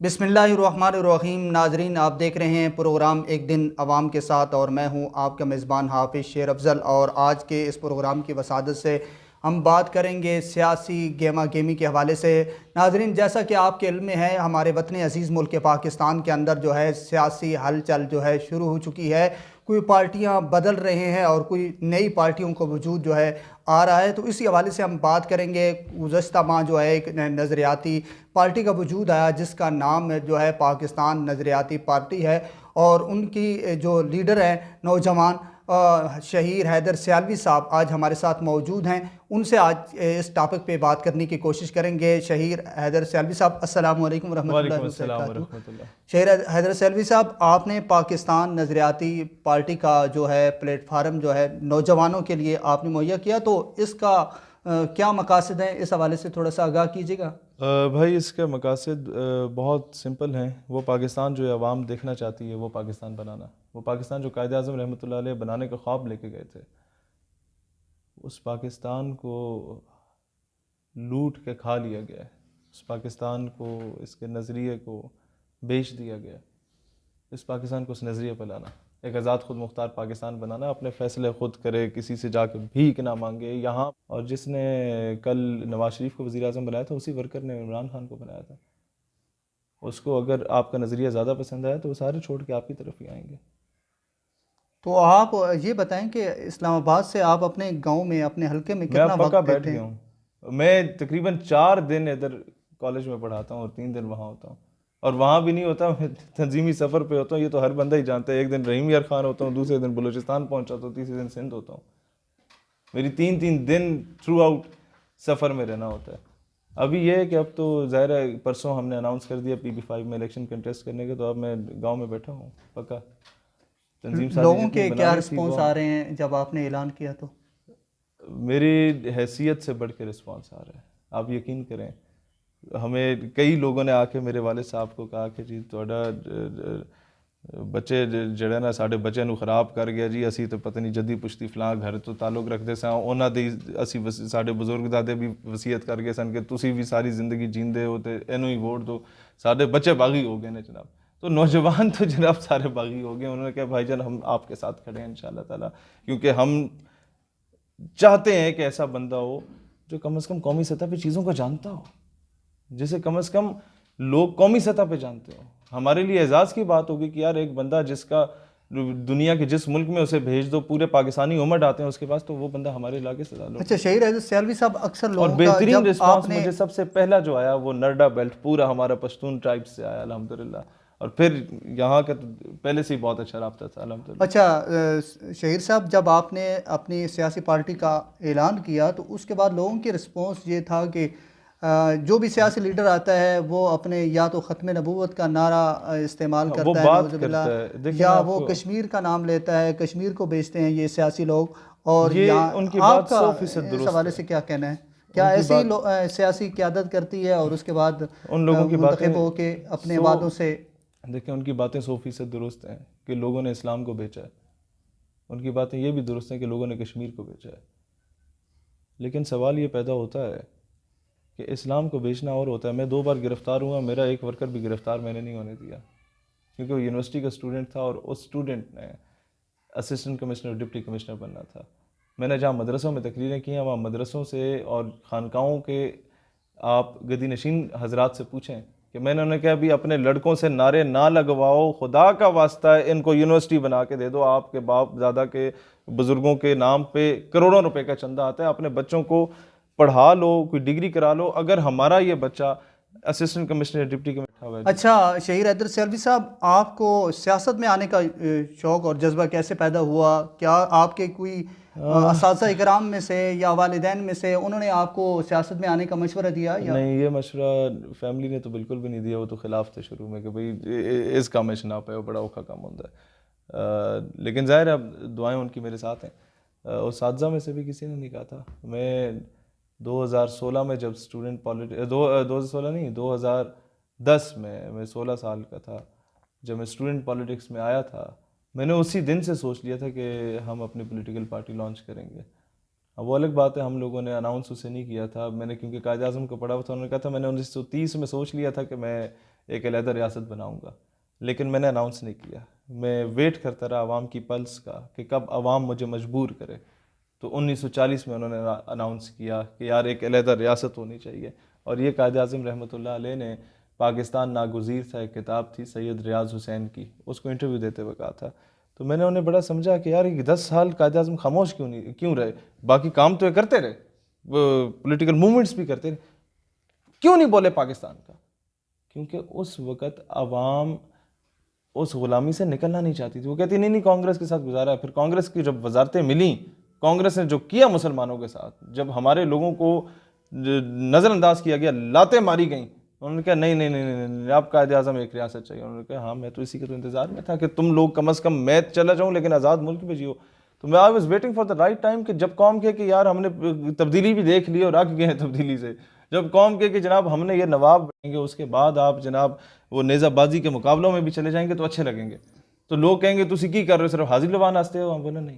बिस्मिल्लाहिर्रहमानिर्रहीम। नाजरीन, आप देख रहे हैं प्रोग्राम एक दिन अवाम के साथ और मैं हूं आपका मेज़बान हाफिज़ शेर अफजल। और आज के इस प्रोग्राम की वसादत से हम बात करेंगे सियासी गेमा गेमी के हवाले से। नाजरीन, जैसा कि आपके इल्म में है, हमारे वतन अज़ीज़ मुल्क पाकिस्तान के अंदर जो है सियासी हलचल जो है शुरू हो चुकी है। कोई पार्टियां बदल रहे हैं और कोई नई पार्टियों का वजूद जो है आ रहा है। तो इसी हवाले से हम बात करेंगे। गुज़श्ता माह जो है एक नज़रियाती पार्टी का वजूद आया जिसका नाम जो है पाकिस्तान नज़रियाती पार्टी है। और उनकी जो लीडर हैं नौजवान शहीर हैदर सियालवी साहब आज हमारे साथ मौजूद हैं। उनसे आज इस टॉपिक पे बात करने की कोशिश करेंगे। शहीर हैदर सियालवी साहब, अस्सलाम वालेकुम रहमतुल्लाहि वालेकुम व अस्सलाम बरकातहू। वरहमतुल्लाह। शहीर हैदर सियालवी साहब, आपने पाकिस्तान नज़रियाती पार्टी का जो है प्लेटफार्म जो है नौजवानों के लिए आपने मुहैया किया, तो इसका क्या मकासद हैं, इस हवाले से थोड़ा सा आगाह कीजिएगा। भाई, इसका मकासद बहुत सिंपल हैं। वो पाकिस्तान जो अवाम देखना चाहती है वो पाकिस्तान बनाना, वो पाकिस्तान जो कायद आज़म रहमतुल्लाह अलैह बनाने का ख्वाब लेके गए थे, उस पाकिस्तान को लूट के खा लिया गया है। उस पाकिस्तान को, इसके नज़रिए को बेच दिया गया। इस पाकिस्तान को उस नज़रिए पर लाना, एक आज़ाद खुद मुख्तार पाकिस्तान बनाना, अपने फ़ैसले ख़ुद करे, किसी से जाकर भीख ना मांगे यहाँ। और जिसने कल नवाज शरीफ को वज़ीर आज़म बनाया था, उसी वर्कर ने इमरान खान को बनाया था। उसको अगर आपका नज़रिया ज़्यादा पसंद आया तो वो सारे छोड़ के आपकी तरफ ही आएंगे। तो आप ये बताएं कि इस्लामाबाद से आप अपने गांव में, अपने हल्के में मैं कितना अब पक्का वक्त बैठ देते गया हैं? हूँ। मैं तकरीबन 4 दिन इधर कॉलेज में पढ़ाता हूँ और 3 दिन वहाँ होता हूँ। और वहाँ भी नहीं होता, मैं तंजीमी सफ़र पे होता हूँ। ये तो हर बंदा ही जानता है। एक दिन रहीम यार खान होता हूँ, दूसरे दिन बलूचिस्तान पहुँचाता हूँ, तीसरे दिन सिंध होता हूँ। मेरी 3-3 दिन थ्रू आउट सफ़र में रहना होता है। अभी ये है कि अब तो ज़ाहिर है, परसों हमने अनाउंस कर दिया PB5 में इलेक्शन कंटेस्ट करने के, तो अब मैं गांव में बैठा हूँ पक्का। तंजीम साजी लोगों जितनी के क्या बनानी थी वो रिस्पॉन्स आ रहे हैं जब आपने ऐलान किया तो? मेरी हैसियत से बढ़ के रिस्पॉन्स आ रहा है। आप यकीन करें, हमें कई लोगों ने आके मेरे वाले साहब को कहा कि जी ਤੁਹਾਡਾ ਬੱਚੇ ਜਿਹੜੇ ਨਾ ਸਾਡੇ ਬੱਚਿਆਂ ਨੂੰ ਖਰਾਬ ਕਰ ਗਿਆ ਜੀ, ਅਸੀਂ ਤਾਂ ਪਤਾ ਨਹੀਂ ਜੱਦੀ ਪੁਸ਼ਤੀ ਫਲਾਂ ਘਰ ਤੋਂ ਤਾਲੁਕ ਰੱਖਦੇ ਸਾਂ, ਉਹਨਾਂ ਦੇ ਅਸੀਂ ਸਾਡੇ ਬਜ਼ੁਰਗ ਦਾਦੇ ਵੀ ਵਸੀਅਤ ਕਰ ਗਏ ਸਨ ਕਿ ਤੁਸੀਂ ਵੀ ਸਾਰੀ ਜ਼ਿੰਦਗੀ ਜੀਂਦੇ ਹੋ ਤੇ ਇਹਨੂੰ ਹੀ ਵੋਟ ਦਿਓ। सारे बच्चे बागी हो गए हैं जनाब। तो नौजवान तो जनाब सारे बागी हो गए। उन्होंने कहा भाईजान हम आपके साथ खड़े हैं इंशाल्लाह ताला, क्योंकि हम चाहते हैं कि ऐसा बंदा हो जो कम से कम कौमी सतह पे चीज़ों को जानता हो, जिसे कम से कम लोग कौमी सतह पे जानते हो। हमारे लिए एजाज़ की बात होगी कि यार एक बंदा जिसका दुनिया के जिस मुल्क में उसे भेज दो, पूरे पाकिस्तानी उमड़ आते हैं उसके पास, तो वो बंदा हमारे इलाके से ताल्लुक़। अच्छा शहीर हैदर सियालवी साहब, अक्सर और लोगों का बेहतरीन जब रिस्पांस आपने मुझे सबसे पहला जो आया वो नरडा बेल्ट पूरा हमारा पश्तून ट्राइब से आया अल्हम्दुलिल्लाह। और फिर यहाँ का तो पहले से ही बहुत अच्छा रब्ता था अल्हम्दुलिल्लाह। अच्छा शहीर साहब, जब आपने अपनी सियासी पार्टी का ऐलान किया तो उसके बाद लोगों की रिस्पॉन्स ये था कि जो भी सियासी लीडर आता है वो अपने या तो ख़त्म नबूवत का नारा इस्तेमाल हाँ, वो करता है बात नौज़ुबिल्लाह, करता है। देखिए मैं या वो आपको, कश्मीर का नाम लेता है, कश्मीर को बेचते हैं ये सियासी लोग। और ये यहाँ उनकी बात आपका 100% इस दुरुस्त हवाले है। से क्या कहना है? क्या उनकी ऐसी बात, सियासी क़यादत करती है और उसके बाद उन लोगों की मुंतखब बातें होके अपने सौ वादों से? देखिए उनकी बातें 100% दुरुस्त हैं कि लोगों ने इस्लाम को बेचा है। उनकी बातें ये भी दुरुस्त हैं कि लोगों ने कश्मीर को बेचा है। लेकिन सवाल ये पैदा होता है कि इस्लाम को बेचना और होता है। मैं 2 बार गिरफ़्तार हुआ, मेरा एक वर्कर भी गिरफ़्तार मैंने नहीं होने दिया, क्योंकि वो यूनिवर्सिटी का स्टूडेंट था और उस स्टूडेंट ने असिस्टेंट कमिश्नर डिप्टी कमिश्नर बनना था। मैंने जहाँ मदरसों में तकरीरें की हैं, वहाँ मदरसों से और खानकाहों के आप गदी नशीन हजरात से पूछें कि मैंने उन्हें कहा अभी अपने लड़कों से नारे ना लगवाओ, खुदा का वास्ता है इनको यूनिवर्सिटी बना के दे दो। आपके बाप दादा के बुज़ुर्गों के नाम पे करोड़ों रुपए का चंदा आता है, अपने बच्चों को पढ़ा लो, कोई डिग्री करा लो। अगर हमारा ये बच्चा असिस्टेंट कमिश्नर डिप्टी कमिश्नर हुआ है। अच्छा शहीर हैदर सियालवी साहब, आपको सियासत में आने का शौक़ और जज्बा कैसे पैदा हुआ? क्या आपके कोई असातिज़ा इकराम में से या वालिदैन में से उन्होंने आपको सियासत में आने का मशवरा दिया? या नहीं, ये मशवरा फैमिली ने तो बिल्कुल भी नहीं दिया। वो तो खिलाफ थे शुरू में कि भाई इस काम में ना पाए, बड़ा औखा काम होता है। लेकिन ज़ाहिर है अब दुआएं उनकी मेरे साथ हैं। उसातिज़ा में से भी किसी ने नहीं कहा था। मैं 2016 में जब स्टूडेंट पॉलिटिक्स 2016 नहीं 2010 में, मैं 16 साल का था जब मैं स्टूडेंट पॉलिटिक्स में आया था। मैंने उसी दिन से सोच लिया था कि हम अपनी पॉलिटिकल पार्टी लॉन्च करेंगे। अब वो अलग बात है, हम लोगों ने अनाउंस उसे नहीं किया था। मैंने क्योंकि कायद आज़म को पढ़ा हुआ था, उन्होंने कहा था, मैंने 1930 में सोच लिया था कि मैं एक अलहदा रियासत बनाऊंगा, लेकिन मैंने अनाउंस नहीं किया। मैं वेट करता रहा आवाम की पल्स का कि कब आवाम मुझे मजबूर करे। तो 1940 में उन्होंने अनाउंस किया कि यार एक अलहदा रियासत होनी चाहिए। और ये कायद आज़म रहमतुल्लाह अलैह ने पाकिस्तान नागुज़ीर था, एक किताब थी सैयद रियाज हुसैन की, उसको इंटरव्यू देते हुए कहा था। तो मैंने उन्हें बड़ा समझा कि यार ये 10 साल कायद आज़म खामोश क्यों रहे, बाकी काम तो ये करते रहे, पॉलिटिकल मूवमेंट्स भी करते रहे, क्यों नहीं बोले पाकिस्तान का? क्योंकि उस वक़्त आवाम उस गुलामी से निकलना नहीं चाहती थी। वो कहती नहीं कांग्रेस के साथ गुजारा है। फिर कांग्रेस की जब वजारतें मिली, कांग्रेस ने जो किया मुसलमानों के साथ, जब हमारे लोगों को नज़रअंदाज किया गया, लातें मारी गई, उन्होंने कहा नहीं नहीं नहीं नहीं, नहीं आप कायद आज़म एक रियासत चाहिए। उन्होंने कहा हाँ मैं तो इसी के तो इंतज़ार में था कि तुम लोग कम अज़ कम, मैं चला जाऊँ लेकिन आज़ाद मुल्क में जियो। तो मैं I was waiting for the right time कि जब कौम कहे कि यार हमने तब्दीली भी देख ली और आगे गए हैं तब्दीली से, जब कौम कहे कि जनाब हमने ये नवाब बनेंगे, उसके बाद आप जनाब वो नेज़ाबाजी के मुकाबलों में भी चले जाएंगे तो अच्छे लगेंगे। तो लोग कहेंगे तुसी की कर रहे हो, सिर्फ हाजिर लवान आस्ते हो। हम बोले नहीं,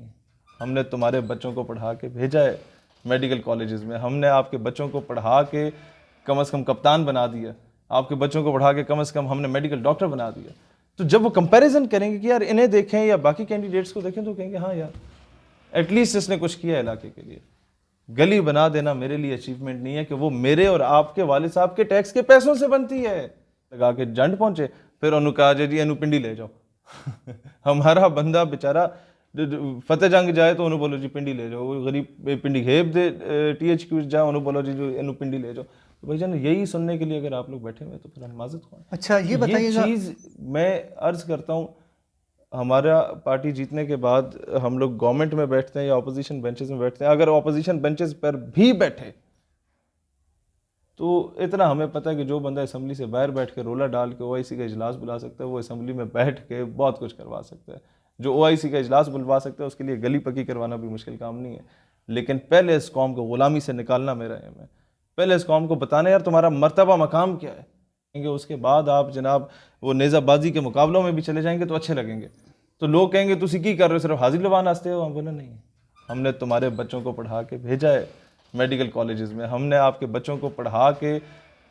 हमने तुम्हारे बच्चों को पढ़ा के भेजा है मेडिकल कॉलेजेस में, हमने आपके बच्चों को पढ़ा के कम से कम कप्तान बना दिया, आपके बच्चों को पढ़ा के कम से कम हमने मेडिकल डॉक्टर बना दिया। तो जब वो कंपैरिजन करेंगे कि यार इन्हें देखें या बाकी कैंडिडेट्स को देखें, तो कहेंगे हाँ यार एटलीस्ट इसने कुछ किया इलाके के लिए। गली बना देना मेरे लिए अचीवमेंट नहीं है कि वो मेरे और आपके वालिद साहब के टैक्स के पैसों से बनती है। लगा के जंड पहुंचे, फिर उन्होंने कहा जी इनू पिंडी ले जाओ। हमारा बंदा बेचारा फतेह जंग जाए तो उन्होंने बोलो जी पिंडी ले जाओ, वो गरीब पिंडी घेब दे THQ जाए, उन्होंने बोलो जी जो इनू पिंडी ले जाओ। तो भाईजान यही सुनने के लिए अगर आप लोग बैठे हुए तो फिर हम माजत कौन। अच्छा ये बताइएगा, चीज़ मैं अर्ज करता हूँ, हमारा पार्टी जीतने के बाद हम लोग गवर्नमेंट में बैठते हैं या ऑपोजिशन बेंचेस में बैठते हैं, अगर ऑपोजिशन बेंचेस पर भी बैठे तो इतना हमें पता है कि जो बंदा असम्बली से बाहर बैठ के रोला डाल के OIC का इजलास बुला सकता है, वो असम्बली में बैठ के बहुत कुछ करवा सकता है। जो OIC का इजलास बुलवा सकता है उसके लिए गली पक्की करवाना भी मुश्किल काम नहीं है। लेकिन पहले इस कौम को गुलामी से निकालना मेरा एम है। पहले इस कौम को बताना यार तुम्हारा मर्तबा मकाम क्या है, उसके बाद आप जनाब वो नेज़ाबाजी के मुकाबलों में भी चले जाएंगे तो अच्छे लगेंगे। तो लोग कहेंगे तुसी की कर रहे हो, सिर्फ हाजिर लवान आस्ते हो। हम बोले नहीं, हमने तुम्हारे बच्चों को पढ़ा के भेजा है मेडिकल कॉलेजेस में, हमने आपके बच्चों को पढ़ा के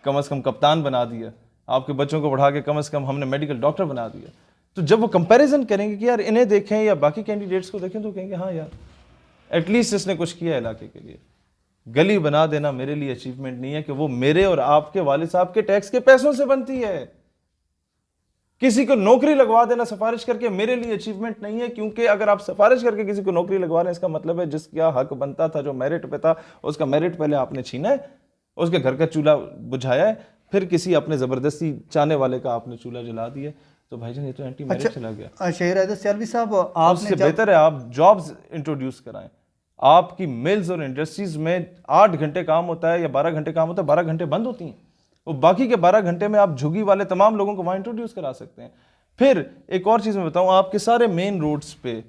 कम से कम कप्तान बना दिया, आपके बच्चों को पढ़ा के कम से कम हमने मेडिकल डॉक्टर बना दिया। तो जब वो कंपैरिजन करेंगे कि यार इन्हें देखें या बाकी कैंडिडेट्स को देखें, तो कहेंगे हाँ यार एटलीस्ट इसने कुछ किया इलाके के लिए। गली बना देना मेरे लिए अचीवमेंट नहीं है कि वो मेरे और आपके वालिद साहब के टैक्स के पैसों से बनती है। किसी को नौकरी लगवा देना सिफारिश करके मेरे लिए अचीवमेंट नहीं है, क्योंकि अगर आप सिफारिश करके किसी को नौकरी लगवा रहे हैं, इसका मतलब है जिसका हक बनता था, जो मेरिट पे था, उसका मेरिट पहले आपने छीना है, उसके घर का चूल्हा बुझाया है, फिर किसी अपने जबरदस्ती चाहने वाले का आपने चूल्हा जला दिया। तो भाईजान ये तो एंटी मेरिट चला गया। शेर हैदर सियालवी साहब, आपने बेहतर है आप जॉब्स इंट्रोड्यूस कराएं। आपकी मिल्स और इंडस्ट्रीज में 8 घंटे काम होता है या 12 घंटे काम होता है, 12 घंटे बंद होती हैं, वो बाकी के 12 घंटे में आप झुग्गी वाले तमाम लोगों को वहां इंट्रोड्यूस करा सकते हैं। फिर एक और चीज मैं बताऊं, आपके सारे मेन रोड्स पे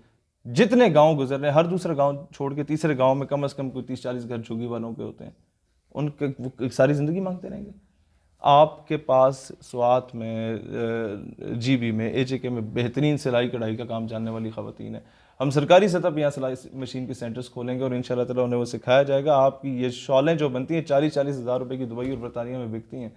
जितने गांव गुजर रहे हैं, हर दूसरा गांव छोड़ के तीसरे गांव में कम से कम कोई 30-40 घर झुग्गी वालों के होते हैं, उनके वो सारी जिंदगी मांगते रहेंगे। आपके पास स्वात में, GB में, AJK में बेहतरीन सिलाई कढ़ाई का काम जानने वाली खवातीन है। हम सरकारी सतह पर यहाँ सिलाई मशीन के सेंटर्स खोलेंगे और इंशाल्लाह ताला उन्हें वो सिखाया जाएगा। आपकी ये शॉलें जो बनती हैं 40-40 हज़ार रुपए की दुबई और बरतानिया में बिकती हैं।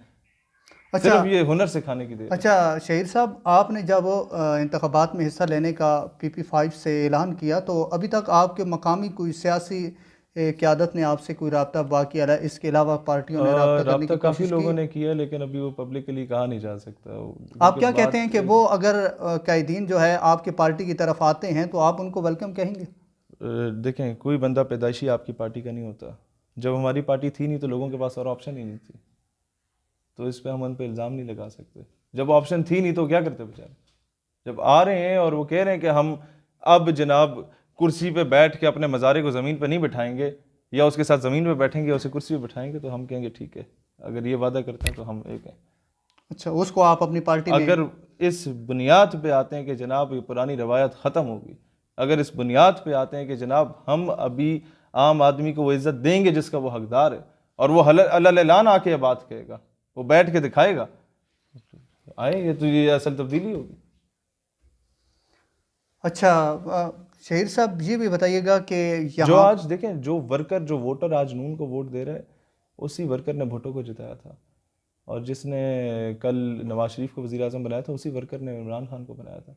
अच्छा, सिर्फ ये हुनर सिखाने की देर। अच्छा शहीर साहब, आपने जब इंतखाबात में हिस्सा लेने का PP5 से ऐलान किया तो अभी तक आपके मकामी कोई सियासी क़यादत ने आपसे कोई रब्ता बाकी है? इसके अलावा पार्टियों ने रब्ता काफ़ी लोगों ने किया, लेकिन अभी वो पब्लिकली कहा नहीं जा सकता। आप क्या कहते हैं कि वो अगर कैदीन जो है आपकी पार्टी की तरफ आते हैं तो आप उनको वेलकम कहेंगे? देखें, कोई बंदा पैदाइशी आपकी पार्टी का नहीं होता। जब हमारी पार्टी थी नहीं तो लोगों के पास और ऑप्शन ही नहीं थी, तो इस पर हम उन पर इल्ज़ाम नहीं लगा सकते। जब ऑप्शन थी नहीं तो क्या करते बेचारे? जब आ रहे हैं और वो कह रहे हैं कि हम अब जनाब कुर्सी पे बैठ के अपने मज़ारे को ज़मीन पे नहीं बिठाएंगे या उसके साथ ज़मीन पे बैठेंगे, उसे कुर्सी पे बिठाएंगे, तो हम कहेंगे ठीक है, अगर ये वादा करते हैं तो हम एक हैं। अच्छा, उसको आप अपनी पार्टी में अगर इस बुनियाद पे आते हैं कि जनाब ये पुरानी रवायत ख़त्म होगी, अगर इस बुनियाद पे आते हैं कि जनाब हम अभी आम आदमी को वो इज़्ज़त देंगे जिसका वो हकदार है, और वो अल्लाह आके ये बात कहेगा, वो बैठ के दिखाएगा, आएंगे तो ये असल तब्दीली होगी। अच्छा शहीर साहब, ये भी बताइएगा कि जो आज देखें, जो वर्कर, जो वोटर आज नून को वोट दे रहा है, उसी वर्कर ने भुट्टो को जिताया था, और जिसने कल नवाज शरीफ को वज़ीर आज़म बनाया था उसी वर्कर ने इमरान खान को बनाया था।